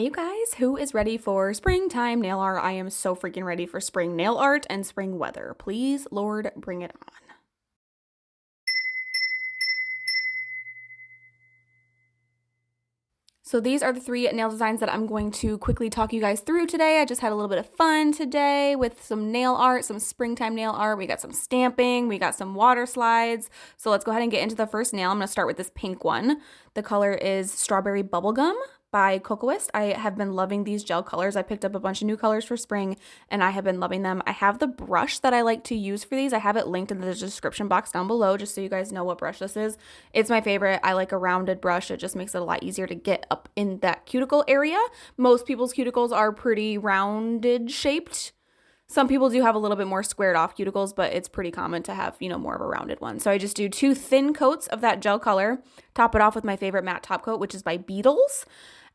Hey you guys, who is ready for springtime nail art? I am so freaking ready for spring nail art and spring weather. Please, Lord, bring it on. So these are the three nail designs that I'm going to quickly talk you guys through today. I just had a little bit of fun today with some nail art, some springtime nail art. We got some stamping, we got some water slides. So let's go ahead and get into the first nail. I'm gonna start with this pink one. The color is Strawberry Bubblegum by Cocoist. I have been loving these gel colors. I picked up a bunch of new colors for spring and I have been loving them. I have the brush that I like to use for these. I have it linked in the description box down below just so you guys know what brush this is. It's my favorite. I like a rounded brush. It just makes it a lot easier to get up in that cuticle area. Most people's cuticles are pretty rounded shaped. Some people do have a little bit more squared off cuticles, but it's pretty common to have, more of a rounded one. So I just do 2 thin coats of that gel color, top it off with my favorite matte top coat, which is by Beetles.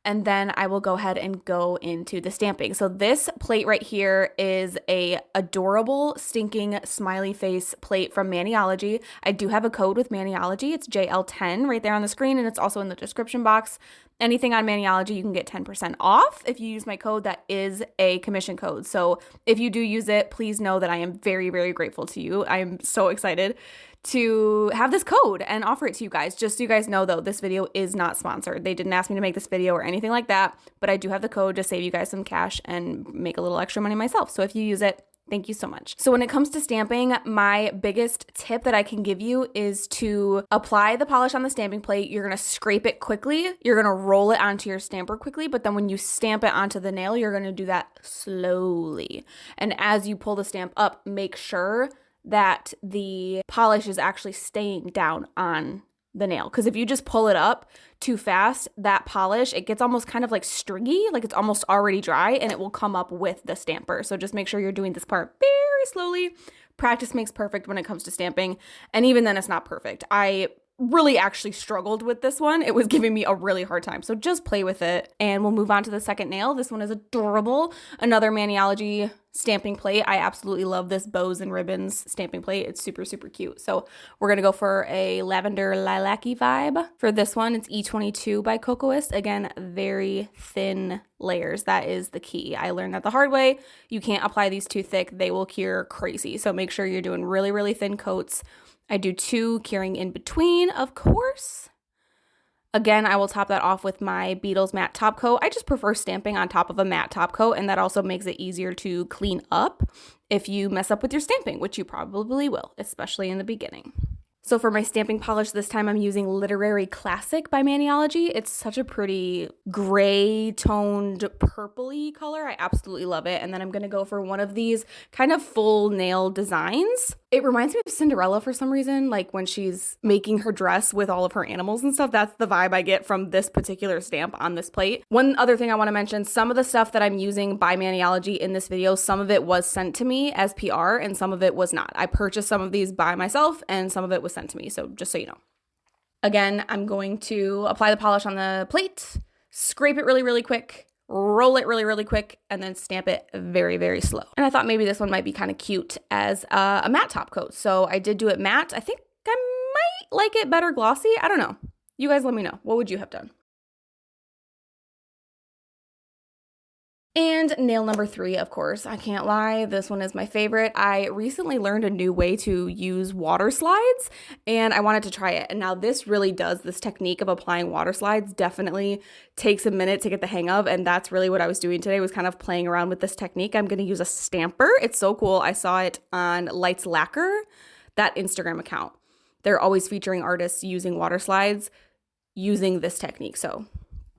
And then I will go ahead and go into the stamping. So this plate right here is a adorable, stinking smiley face plate from Maniology. I do have a code with Maniology. It's JL10 right there on the screen, and it's also in the description box. Anything on Maniology, you can get 10% off if you use my code. That is a commission code. So if you do use it, please know that I am very, very grateful to you. I am so excited to have this code and offer it to you guys. Just so you guys know though, this video is not sponsored. They didn't ask me to make this video or anything like that, but I do have the code to save you guys some cash and make a little extra money myself. So if you use it, thank you so much. So when it comes to stamping, my biggest tip that I can give you is to apply the polish on the stamping plate. You're gonna scrape it quickly. You're gonna roll it onto your stamper quickly, but then when you stamp it onto the nail, you're gonna do that slowly. And as you pull the stamp up, make sure that the polish is actually staying down on the nail. Because if you just pull it up too fast, that polish, it gets almost kind of like stringy, like it's almost already dry, and it will come up with the stamper. So just make sure you're doing this part very slowly. Practice makes perfect when it comes to stamping. And even then it's not perfect. I really actually struggled with this one. It was giving me a really hard time. So just play with it and we'll move on to the second nail. This one is adorable. Another Maniology stamping plate. I absolutely love this bows and ribbons stamping plate. It's super, super cute. So we're going to go for a lavender lilac-y vibe. For this one, it's E22 by Cocoist. Again, very thin layers. That is the key. I learned that the hard way. You can't apply these too thick. They will cure crazy. So make sure you're doing really, really thin coats. I do 2 curing in between, of course. Again, I will top that off with my Beetles matte top coat. I just prefer stamping on top of a matte top coat, and that also makes it easier to clean up if you mess up with your stamping, which you probably will, especially in the beginning. So for my stamping polish this time, I'm using Literary Classic by Maniology. It's such a pretty gray toned purpley color. I absolutely love it. And then I'm going to go for one of these kind of full nail designs. It reminds me of Cinderella for some reason, like when she's making her dress with all of her animals and stuff. That's the vibe I get from this particular stamp on this plate. One other thing I want to mention, some of the stuff that I'm using by Maniology in this video, some of it was sent to me as PR and some of it was not. I purchased some of these by myself and some of it was sent to me. So just so you know. Again, I'm going to apply the polish on the plate, scrape it really, really quick, roll it really, really quick, and then stamp it very, very slow. And I thought maybe this one might be kind of cute as a matte top coat. So I did do it matte. I think I might like it better glossy. I don't know. You guys let me know. What would you have done? And nail number 3, of course, I can't lie, this one is my favorite. I recently learned a new way to use water slides and I wanted to try it. And now this really does, this technique of applying water slides definitely takes a minute to get the hang of. And that's really what I was doing today, was kind of playing around with this technique. I'm going to use a stamper. It's so cool. I saw it on Lights Lacquer, that Instagram account. They're always featuring artists using water slides using this technique. So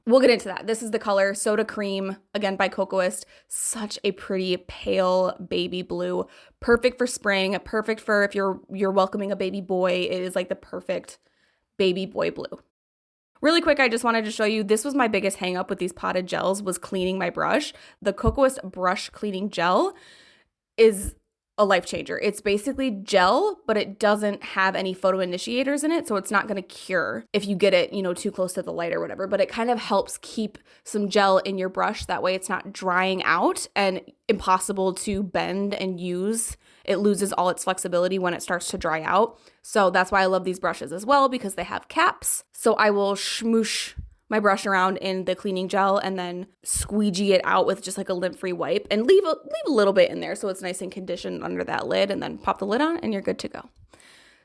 we'll get into that. This is the color Soda Cream, again by Cocoist. Such a pretty pale baby blue. Perfect for spring, perfect for if you're welcoming a baby boy. It is like the perfect baby boy blue. Really quick, I just wanted to show you, this was my biggest hang up with these potted gels, was cleaning my brush. The Cocoist brush cleaning gel is a life changer. It's basically gel, but it doesn't have any photo initiators in it, so it's not going to cure if you get it, too close to the light or whatever, but it kind of helps keep some gel in your brush. That way it's not drying out and impossible to bend and use. It loses all its flexibility when it starts to dry out. So that's why I love these brushes as well, because they have caps. So I will smoosh my brush around in the cleaning gel and then squeegee it out with just like a lint-free wipe and leave a little bit in there so it's nice and conditioned under that lid, and then pop the lid on and you're good to go.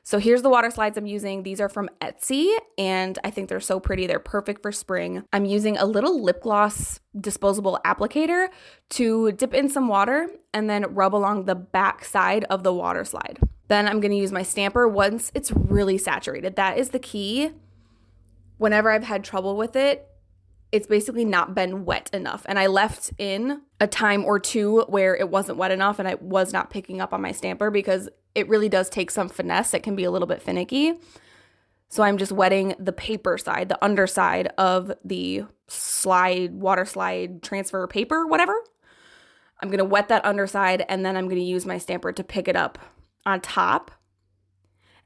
So here's the water slides I'm using. These are from Etsy, and I think they're so pretty. They're perfect for spring. I'm using a little lip gloss disposable applicator to dip in some water and then rub along the back side of the water slide. Then I'm going to use my stamper once it's really saturated. That is the key. Whenever I've had trouble with it, it's basically not been wet enough. And I left in a time or two where it wasn't wet enough and I was not picking up on my stamper because it really does take some finesse. It can be a little bit finicky. So I'm just wetting the paper side, the underside of the slide, water slide, transfer paper, whatever. I'm going to wet that underside and then I'm going to use my stamper to pick it up on top.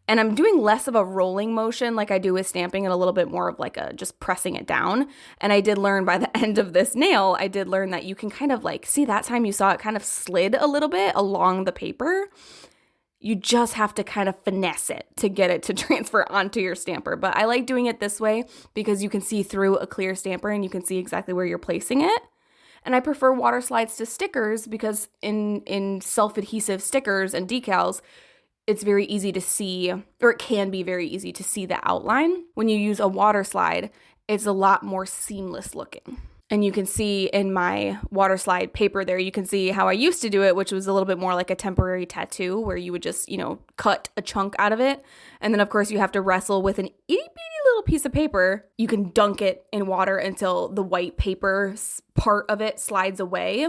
And I'm doing less of a rolling motion like I do with stamping and a little bit more of like a just pressing it down. And I did learn by the end of this nail, I did learn that you can kind of like, see that time you saw it kind of slid a little bit along the paper. You just have to kind of finesse it to get it to transfer onto your stamper. But I like doing it this way because you can see through a clear stamper and you can see exactly where you're placing it. And I prefer water slides to stickers because in self-adhesive stickers and decals, it's very easy to see, or it can be very easy to see the outline. When you use a water slide, it's a lot more seamless looking. And you can see in my water slide paper there, you can see how I used to do it, which was a little bit more like a temporary tattoo where you would just, cut a chunk out of it. And then of course you have to wrestle with an itty bitty little piece of paper. You can dunk it in water until the white paper part of it slides away.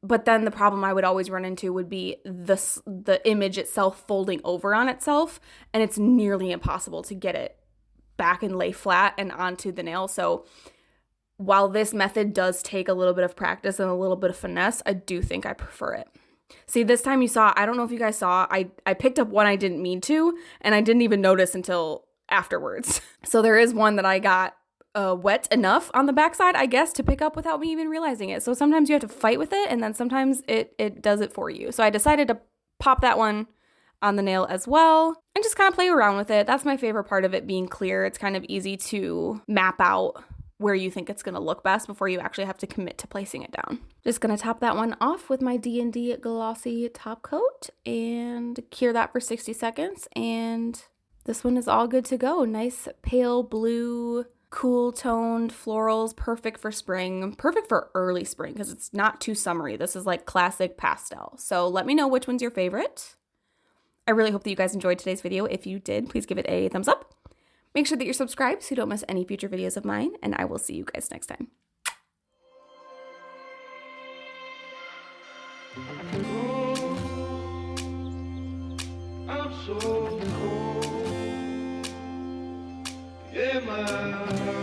But then the problem I would always run into would be the image itself folding over on itself, and it's nearly impossible to get it back and lay flat and onto the nail. So while this method does take a little bit of practice and a little bit of finesse, I do think I prefer it. See, this time you saw, I don't know if you guys saw, I picked up one I didn't mean to, and I didn't even notice until afterwards. So there is one that I got wet enough on the backside, I guess, to pick up without me even realizing it. So sometimes you have to fight with it, and then sometimes it does it for you. So I decided to pop that one on the nail as well and just kind of play around with it. That's my favorite part of it being clear. It's kind of easy to map out where you think it's going to look best before you actually have to commit to placing it down. Just going to top that one off with my D&D glossy top coat and cure that for 60 seconds. And this one is all good to go. Nice pale blue, cool toned florals, perfect for spring, perfect for early spring because it's not too summery. This is like classic pastel. So let me know which one's your favorite. I really hope that you guys enjoyed today's video. If you did, please give it a thumbs up. Make sure that you're subscribed so you don't miss any future videos of mine, and I will see you guys next time. I'm so cold. Yeah, man.